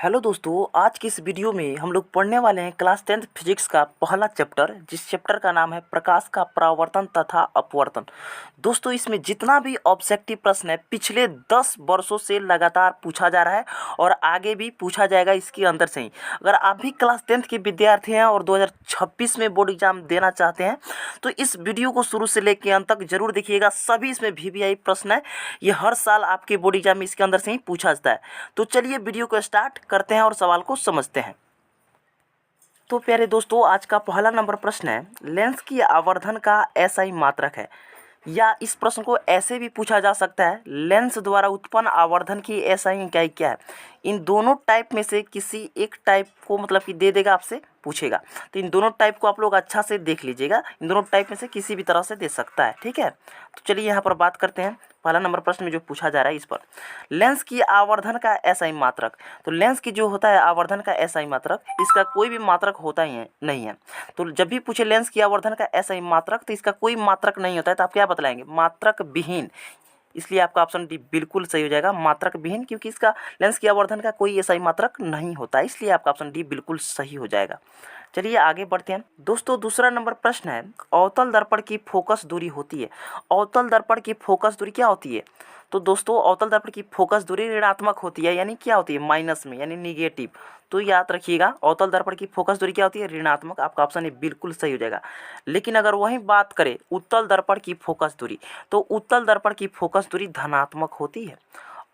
Hello दोस्तों, आज की इस वीडियो में हम लोग पढ़ने वाले हैं क्लास 10th फिजिक्स का पहला चैप्टर, जिस चैप्टर का नाम है प्रकाश का परावर्तन तथा अपवर्तन। दोस्तों, इसमें जितना भी ऑब्जेक्टिव प्रश्न है पिछले 10 वर्षों से लगातार पूछा जा रहा है और आगे भी पूछा जाएगा इसके अंदर से ही। अगर आप भी क्लास 10th के विद्यार्थी हैं और 2026 में बोर्ड एग्जाम देना चाहते हैं तो इस वीडियो को शुरू से लेकर अंत तक जरूर देखिएगा। सभी इसमें VVI प्रश्न है, ये हर साल आपके बोर्ड एग्जाम में इसके अंदर से ही पूछा जाता है। तो चलिए वीडियो को स्टार्ट करते हैं और सवाल को समझते हैं। तो प्यारे दोस्तों, आज का पहला नंबर प्रश्न है, लेंस की आवर्धन का SI मात्रक है। या इस प्रश्न को ऐसे भी पूछा जा सकता है, लेंस द्वारा उत्पन्न आवर्धन की SI इकाई क्या है। इन दोनों टाइप में से किसी एक टाइप को मतलब कि दे देगा, आपसे पूछेगा। तो इन दोनों टाइप को आप लोग अच्छा से देख लीजिएगा, इन दोनों टाइप में से किसी भी तरह से दे सकता है, ठीक है। तो चलिए यहाँ पर बात करते हैं पहला नंबर प्रश्न में जो पूछा जा रहा है इस पर, लेंस की आवर्धन का SI मात्रक। तो लेंस की जो होता है आवर्धन का SI मात्रक, इसका कोई भी मात्रक होता ही नहीं है। तो जब भी पूछे लेंस की आवर्धन का SI मात्रक, तो इसका कोई मात्रक नहीं होता है, तो आप क्या बतलाएंगे, मात्रक विहीन। इसलिए आपका ऑप्शन डी बिल्कुल सही हो जाएगा, मात्रक विहीन, क्योंकि इसका लेंस की आवर्धन का कोई SI मात्रक नहीं होता, इसलिए आपका ऑप्शन डी बिल्कुल सही हो जाएगा। चलिए आगे बढ़ते हैं दोस्तों। दूसरा नंबर प्रश्न है, अवतल दर्पण की फोकस दूरी होती है। अवतल दर्पण की फोकस दूरी क्या होती है? तो दोस्तों, अवतल दर्पण की फोकस दूरी ऋणात्मक होती है, यानी क्या होती है, माइनस में, यानी निगेटिव। तो याद रखिएगा, अवतल दर्पण की फोकस दूरी क्या होती है, ऋणात्मक। आपका ऑप्शन ये बिल्कुल सही हो जाएगा। लेकिन अगर वही बात करें उत्तल दर्पण की फोकस दूरी, तो उत्तल दर्पण की फोकस दूरी धनात्मक होती है।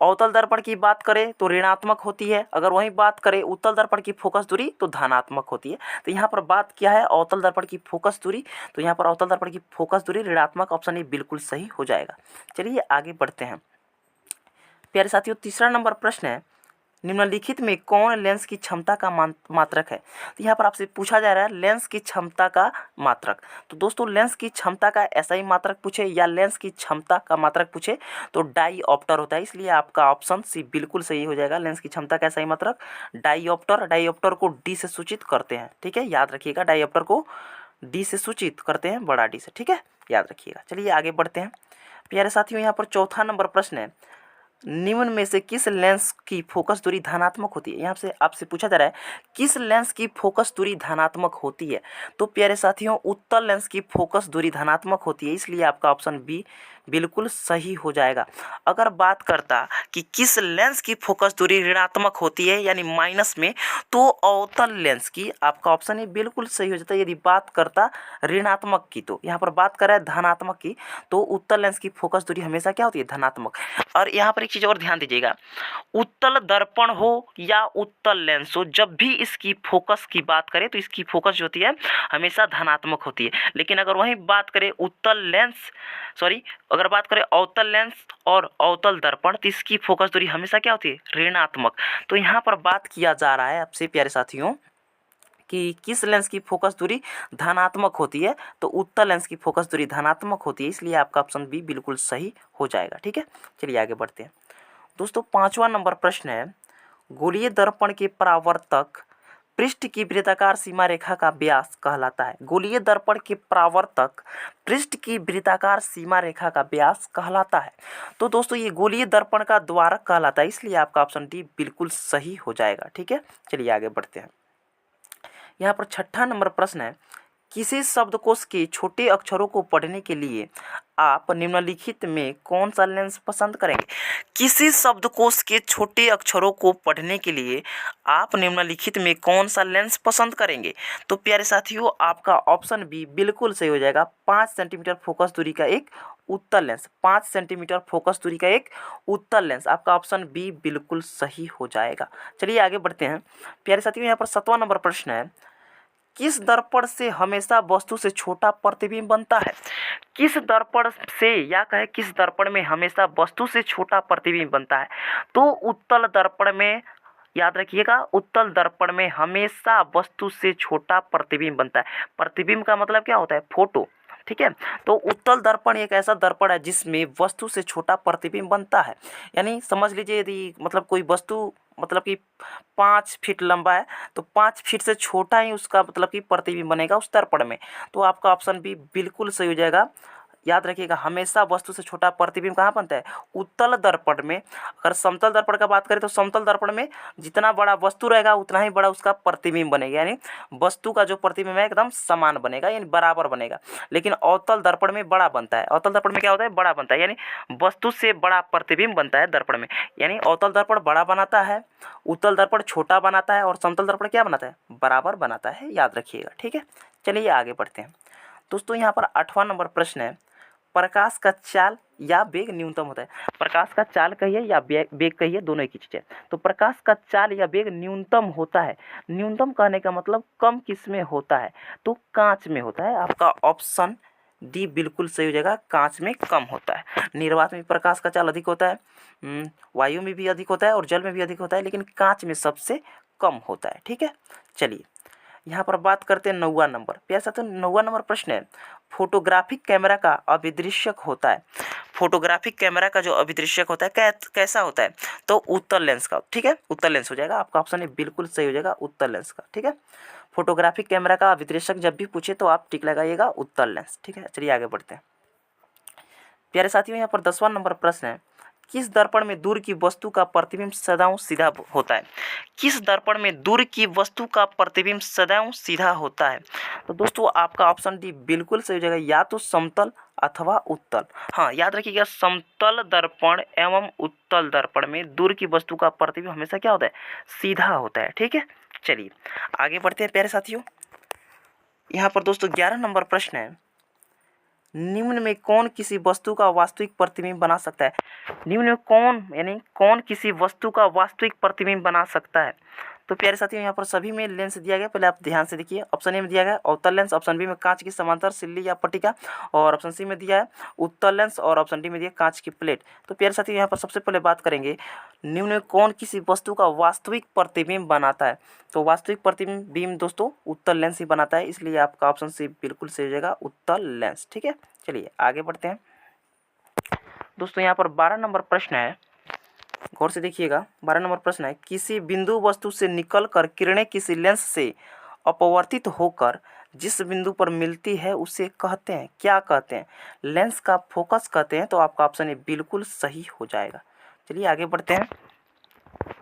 अवतल दर्पण की बात करें तो ऋणात्मक होती है, अगर वही बात करें उत्तल दर्पण की फोकस दूरी तो धनात्मक होती है। तो यहाँ पर बात क्या है, अवतल दर्पण की फोकस दूरी, तो यहाँ पर अवतल दर्पण की फोकस दूरी ऋणात्मक, ऑप्शन ये बिल्कुल सही हो जाएगा। चलिए आगे बढ़ते हैं प्यारे साथियों। तीसरा नंबर प्रश्न है, निम्नलिखित में कौन लेंस की क्षमता का मात्रक है। तो यहाँ पर आपसे पूछा जा रहा है लेंस की क्षमता का मात्रक। तो दोस्तों, लेंस की क्षमता का SI मात्रक पूछे या लेंस की क्षमता का मात्रक पूछे तो डाईऑप्टर होता है, इसलिए आपका ऑप्शन सी बिल्कुल सही हो जाएगा। लेंस की क्षमता का SI मात्रक डाईऑप्टर, डाईऑप्टर को D से सूचित करते हैं, ठीक है, याद रखिएगा, डाईऑप्टर को D से सूचित करते हैं, बड़ा D से, ठीक है, याद रखिएगा। चलिए आगे बढ़ते हैं प्यारे साथियों। यहाँ पर चौथा नंबर प्रश्न है, निम्न में से किस लेंस की फोकस दूरी धनात्मक होती है। यहाँ से आपसे पूछा जा रहा है किस लेंस की फोकस दूरी धनात्मक होती है। तो प्यारे साथियों, उत्तल लेंस की फोकस दूरी धनात्मक होती है, इसलिए आपका ऑप्शन बी बिल्कुल सही हो जाएगा। अगर बात करता कि किस लेंस की फोकस दूरी ऋणात्मक होती है यानी माइनस में, तो अवतल लेंस की, आपका ऑप्शन ये बिल्कुल सही हो जाता है। यदि बात करता ऋणात्मक की, तो यहाँ पर बात कर रहा है धनात्मक की, तो उत्तल लेंस की फोकस दूरी हमेशा क्या होती है, धनात्मक। और यहाँ पर एक चीज़ और ध्यान दीजिएगा, उत्तल दर्पण हो या उत्तल लेंस हो, जब भी इसकी फोकस की बात करें तो इसकी फोकस जो होती है हमेशा धनात्मक होती है। लेकिन अगर वही बात करें अगर बात करें अवतल लेंस और अवतल दर्पण, तो इसकी फोकस दूरी हमेशा क्या होती है, ऋणात्मक। तो यहाँ पर बात किया जा रहा है आपसे प्यारे साथियों कि किस लेंस की फोकस दूरी धनात्मक होती है, तो उत्तल लेंस की फोकस दूरी धनात्मक होती है, इसलिए आपका ऑप्शन बी बिल्कुल सही हो जाएगा, ठीक है। चलिए आगे बढ़ते हैं दोस्तों। पांचवा नंबर प्रश्न है, गोलीय दर्पण के परावर्तक पृष्ठ की वृत्ताकार सीमा रेखा का व्यास कहलाता है। गोलीय दर्पण के परावर्तक पृष्ठ की वृत्ताकार सीमा रेखा का व्यास कहलाता है। तो दोस्तों, ये गोलीय दर्पण का द्वारक कहलाता है, इसलिए आपका ऑप्शन डी बिल्कुल सही हो जाएगा, ठीक है। चलिए आगे बढ़ते हैं। यहाँ पर छठा नंबर प्रश्न है, किसी शब्दकोश के छोटे अक्षरों को पढ़ने के लिए आप निम्नलिखित में कौन सा लेंस पसंद करेंगे। किसी शब्दकोश के छोटे अक्षरों को पढ़ने के लिए आप निम्नलिखित में कौन सा लेंस पसंद करेंगे। तो प्यारे साथियों, आपका ऑप्शन बी बिल्कुल सही हो जाएगा। 5 सेंटीमीटर फोकस दूरी का एक उत्तल लेंस, 5 सेंटीमीटर फोकस दूरी का एक उत्तल लेंस, आपका ऑप्शन बी बिल्कुल सही हो जाएगा। चलिए आगे बढ़ते हैं प्यारे साथियों। यहाँ पर 7वां नंबर प्रश्न है, किस दर्पण से हमेशा वस्तु से छोटा प्रतिबिंब बनता है। किस दर्पण से, या कहे किस दर्पण में हमेशा वस्तु से छोटा प्रतिबिंब बनता है। तो उत्तल दर्पण में, याद रखिएगा, उत्तल दर्पण में हमेशा वस्तु से छोटा प्रतिबिंब बनता है। प्रतिबिंब का मतलब क्या होता है, फोटो, ठीक है। तो उत्तल दर्पण एक ऐसा दर्पण है जिसमें वस्तु से छोटा प्रतिबिंब बनता है। यानी समझ लीजिए, यदि मतलब कोई वस्तु मतलब कि 5 फीट लंबा है, तो 5 फीट से छोटा ही उसका मतलब कि प्रतिबिंब बनेगा उस दर्पण में। तो आपका ऑप्शन भी बिल्कुल सही हो जाएगा। याद रखिएगा, हमेशा वस्तु से छोटा प्रतिबिंब कहाँ बनता है, उत्तल दर्पण में। अगर समतल दर्पण का बात करें तो समतल दर्पण में जितना बड़ा वस्तु रहेगा उतना ही बड़ा उसका प्रतिबिंब बनेगा, यानी वस्तु का जो प्रतिबिंब है एकदम समान बनेगा, यानी बराबर बनेगा। लेकिन अवतल दर्पण में बड़ा बनता है, अवतल दर्पण में क्या होता है, बड़ा बनता है, यानी वस्तु से बड़ा प्रतिबिंब बनता है दर्पण में। यानी अवतल दर्पण बड़ा बनाता है, उत्तल दर्पण छोटा बनाता है, और समतल दर्पण क्या बनाता है, बराबर बनाता है, याद रखिएगा। ठीक है, चलिए आगे बढ़ते हैं। दोस्तों यहाँ पर 8वां नंबर प्रश्न है, प्रकाश का चाल या वेग न्यूनतम होता है। प्रकाश का चाल कहिए या वेग कहिए, दोनों एक ही चीज़ है। तो प्रकाश का चाल या वेग न्यूनतम होता है, न्यूनतम कहने का मतलब कम किस में होता है, तो कांच में होता है। आपका ऑप्शन डी बिल्कुल सही हो जाएगा, कांच में कम होता है। निर्वात में प्रकाश का चाल अधिक होता है, वायु में भी अधिक होता है और जल में भी अधिक होता है, लेकिन कांच में सबसे कम होता है। ठीक है, चलिए यहाँ पर बात करते हैं 9वां नंबर। प्यारे साथियों 9वां नंबर प्रश्न है, फोटोग्राफिक कैमरा का अभिदृश्यक होता है। फोटोग्राफिक कैमरा का जो अभिदृश्यक होता है कैसा होता है, तो उत्तल लेंस का। ठीक है, उत्तल लेंस हो जाएगा, आपका ऑप्शन बिल्कुल सही हो जाएगा, उत्तल लेंस का। ठीक है, फोटोग्राफिक कैमरा का अभिदृश्यक जब भी पूछे तो आप टिक लगाइएगा, उत्तल लेंस। ठीक है, चलिए आगे बढ़ते हैं। प्यारे साथियों यहाँ पर 10वां नंबर प्रश्न है, किस दर्पण में दूर की वस्तु का प्रतिबिंब सदैव सीधा होता है। किस दर्पण में दूर की वस्तु का प्रतिबिंब सदैव सीधा होता है, तो दोस्तों आपका ऑप्शन डी बिल्कुल सही हो जाएगा, या तो समतल अथवा उत्तल। हाँ, याद रखिएगा, समतल दर्पण एवं उत्तल दर्पण में दूर की वस्तु का प्रतिबिंब हमेशा क्या होता है, सीधा होता है। ठीक है, चलिए आगे बढ़ते हैं प्यारे साथियों। यहाँ पर दोस्तों 11 नंबर प्रश्न है, निम्न में कौन किसी वस्तु का वास्तविक प्रतिबिंब बना सकता है। निम्न में कौन, यानी कौन किसी वस्तु का वास्तविक प्रतिबिंब बना सकता है। तो प्यारे साथियों यहाँ पर सभी में लेंस दिया गया, पहले आप ध्यान से देखिए। ऑप्शन ए में दिया गया अवतल लेंस, ऑप्शन बी में कांच की समांतर सिल्ली या पट्टिका, और ऑप्शन सी में दिया है उत्तल लेंस, और ऑप्शन डी में दिया कांच की प्लेट। तो प्यारे साथियों यहाँ पर सबसे पहले बात करेंगे, निम्न में कौन किसी वस्तु का वास्तविक प्रतिबिंब बनाता है। तो वास्तविक प्रतिबिंब दोस्तों उत्तल लेंस ही बनाता है, इसलिए आपका ऑप्शन सी बिल्कुल सही हो जाएगा, उत्तल लेंस। ठीक है, चलिए आगे बढ़ते हैं। दोस्तों यहाँ पर 12 नंबर प्रश्न है, गौर से देखिएगा। 12 नंबर प्रश्न है, किसी बिंदु वस्तु से निकलकर किरणें किसी लेंस से अपवर्तित होकर जिस बिंदु पर मिलती है उसे कहते हैं, क्या कहते हैं, लेंस का फोकस कहते हैं। तो आपका ऑप्शन ये बिल्कुल सही हो जाएगा। चलिए आगे बढ़ते हैं।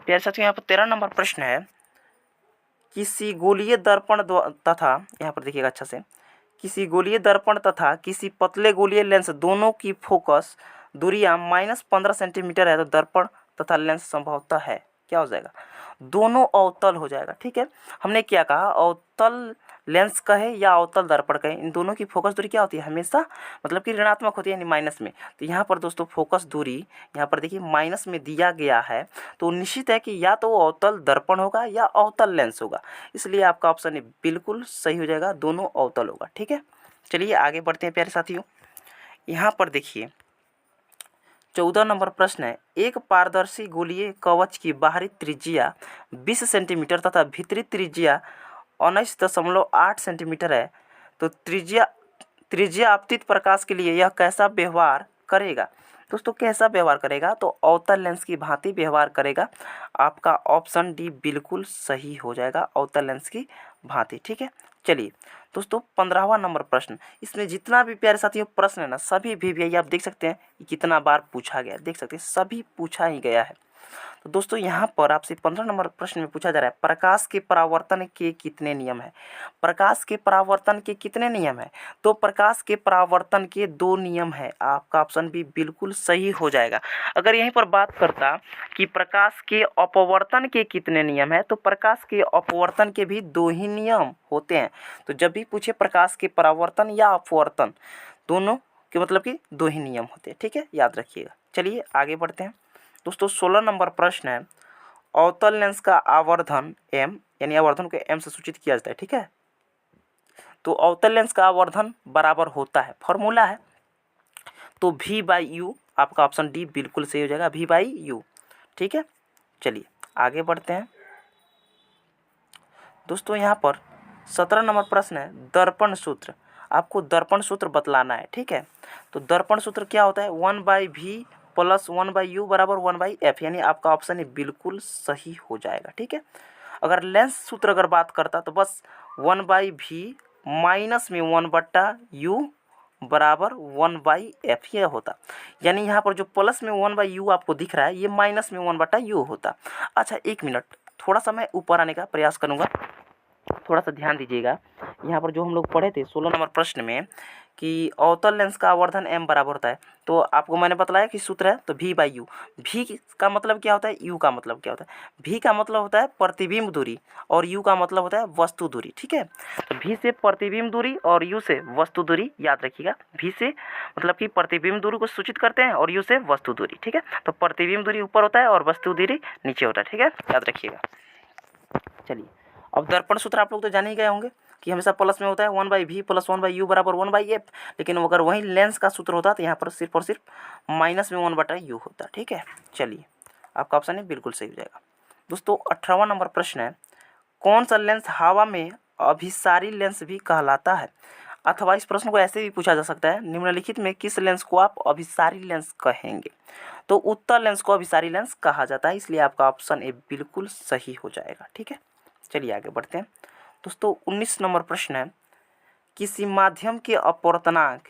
प्यारे साथियों यहाँ पर 13 नंबर प्रश्न है, किसी गोलीय दर्पण तथा, यहाँ पर देखिएगा अच्छा से, किसी गोलीय दर्पण तथा किसी पतले गोलीय लेंस दोनों की फोकस दूरियां -15 सेंटीमीटर है, तो दर्पण तथा लेंस संभवतः है, क्या हो जाएगा, दोनों अवतल हो जाएगा। ठीक है, हमने क्या कहा, अवतल लेंस कहे या अवतल दर्पण कहे, इन दोनों की फोकस दूरी क्या होती है, हमेशा मतलब कि ऋणात्मक होती है, यानी माइनस में। तो यहाँ पर दोस्तों फोकस दूरी यहाँ पर देखिए माइनस में दिया गया है, तो निश्चित है कि या तो वो अवतल दर्पण होगा या अवतल लेंस होगा, इसलिए आपका ऑप्शन बिल्कुल सही हो जाएगा, दोनों अवतल होगा। ठीक है, चलिए आगे बढ़ते हैं प्यारे साथियों। यहाँ पर देखिए 14 नंबर प्रश्न है, एक पारदर्शी गोलीय कवच की बाहरी त्रिज्या 20 सेंटीमीटर तथा भीतरी त्रिज्या 19.8 सेंटीमीटर है, तो त्रिज्या आपतित प्रकाश के लिए यह कैसा व्यवहार करेगा। दोस्तों कैसा व्यवहार करेगा, तो अवतल लेंस की भांति व्यवहार करेगा। आपका ऑप्शन डी बिल्कुल सही हो जाएगा, अवतल लेंस की भांति। ठीक है, चलिए दोस्तों 15वां नंबर प्रश्न, इसमें जितना भी प्यारे साथियों प्रश्न है ना, सभी भी आप देख सकते हैं कि कितना बार पूछा गया, देख सकते हैं सभी पूछा ही गया है। तो दोस्तों यहाँ पर आपसे 15 नंबर प्रश्न में पूछा जा रहा है, प्रकाश के परावर्तन के कितने नियम है। प्रकाश के परावर्तन के कितने नियम है, तो प्रकाश के परावर्तन के 2 नियम है। आपका ऑप्शन भी बिल्कुल सही हो जाएगा। अगर यहीं पर बात करता कि प्रकाश के अपवर्तन के कितने नियम है, तो प्रकाश के अपवर्तन के भी 2 ही नियम होते हैं। तो जब भी पूछे प्रकाश के परावर्तन या अपवर्तन, दोनों के मतलब कि 2 ही नियम होते हैं। ठीक है, याद रखिएगा। चलिए आगे बढ़ते हैं। दोस्तों 16 नंबर प्रश्न है, अवतल लेंस का आवर्धन m, यानी आवर्धन को m से सूचित किया जाता है। ठीक है, तो अवतल लेंस का आवर्धन बराबर होता है, फॉर्मूला है, तो v/u। आपका ऑप्शन डी बिल्कुल सही हो जाएगा, v/u। ठीक है, चलिए आगे बढ़ते हैं। दोस्तों यहाँ पर 17 नंबर प्रश्न है, दर्पण सूत्र। आपको दर्पण सूत्र बतलाना है। ठीक है, तो दर्पण सूत्र क्या होता है, 1/v + 1/u = 1/f, यानी आपका ऑप्शन बिल्कुल सही हो जाएगा। ठीक है, अगर लेंस सूत्र अगर बात करता तो बस 1/v - में 1/u बराबर 1/f ये होता। यानी यहाँ पर जो प्लस में 1/u आपको दिख रहा है ये माइनस में 1/u होता। अच्छा 1 मिनट, थोड़ा सा मैं ऊपर आने का प्रयास करूँगा, थोड़ा सा ध्यान दीजिएगा। यहाँ पर जो हम लोग पढ़े थे 16 नंबर प्रश्न में कि अवतल लेंस का आवर्धन m बराबर होता है, तो आपको मैंने बतलाया कि सूत्र है तो v/u। v का मतलब क्या होता है, u का मतलब क्या होता है। v का मतलब होता है प्रतिबिंब दूरी और u का मतलब होता है वस्तु दूरी। ठीक है, तो v से प्रतिबिंब दूरी और u से वस्तु दूरी याद रखिएगा। v से मतलब कि प्रतिबिंब दूरी को सूचित करते हैं और u से वस्तु दूरी। ठीक है, तो प्रतिबिंब दूरी ऊपर होता है और वस्तु दूरी नीचे होता है। ठीक है, याद रखिएगा। चलिए अब दर्पण सूत्र आप लोग तो जान ही गए होंगे कि हमेशा प्लस में होता है 1/v प्लस 1/u बराबर 1/f। लेकिन अगर वही लेंस का सूत्र होता तो यहाँ पर सिर्फ और सिर्फ माइनस में 1/u होता। ठीक है, चलिए आपका ऑप्शन है बिल्कुल सही हो जाएगा। दोस्तों 18वां नंबर प्रश्न है, कौन सा लेंस हवा में अभिसारी लेंस भी कहलाता है। अथवा इस प्रश्न को ऐसे भी पूछा जा सकता है, निम्नलिखित में किस लेंस को आप अभिसारी लेंस कहेंगे। तो उत्तल लेंस को अभिसारी लेंस कहा जाता है, इसलिए आपका ऑप्शन ए बिल्कुल सही हो जाएगा। ठीक है, चलिए आगे बढ़ते हैं। दोस्तों 19 नंबर प्रश्न है, किसी माध्यम के अपवर्तनांक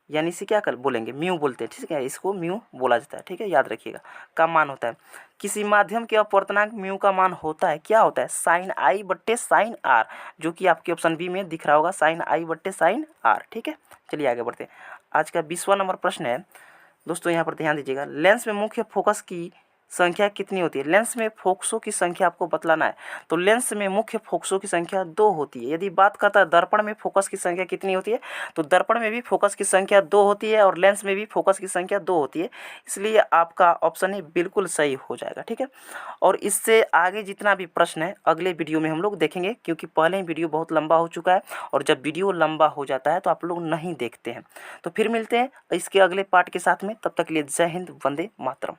यानी इसे क्या कर बोलेंगे, म्यू बोलते हैं। ठीक है, इसको म्यू बोला जाता है। ठीक है, याद रखिएगा, का मान होता है, किसी माध्यम के अपवर्तनांक म्यू का मान होता है, क्या होता है, साइन आई बट्टे साइन आर, जो कि आपके ऑप्शन बी में दिख रहा होगा, साइन आई बट्टे साइन आर। ठीक है, चलिए आगे बढ़ते हैं। आज का 20वां नंबर प्रश्न है, दोस्तों यहाँ पर ध्यान दीजिएगा, लेंस में मुख्य फोकस की संख्या कितनी होती है। लेंस में फोकसों की संख्या आपको बतलाना है, तो लेंस में मुख्य फोकसों की संख्या 2 होती है। यदि बात करता है दर्पण में फोकस की संख्या कितनी होती है, तो दर्पण में भी फोकस की संख्या 2 होती है और लेंस में भी फोकस की संख्या 2 होती है, इसलिए आपका ऑप्शन ही बिल्कुल सही हो जाएगा। ठीक है, और इससे आगे जितना भी प्रश्न है अगले वीडियो में हम लोग देखेंगे, क्योंकि पहले ही वीडियो बहुत लंबा हो चुका है और जब वीडियो लंबा हो जाता है तो आप लोग नहीं देखते हैं। तो फिर मिलते हैं इसके अगले पार्ट के साथ में, तब तक के लिए जय हिंद, वंदे मातरम।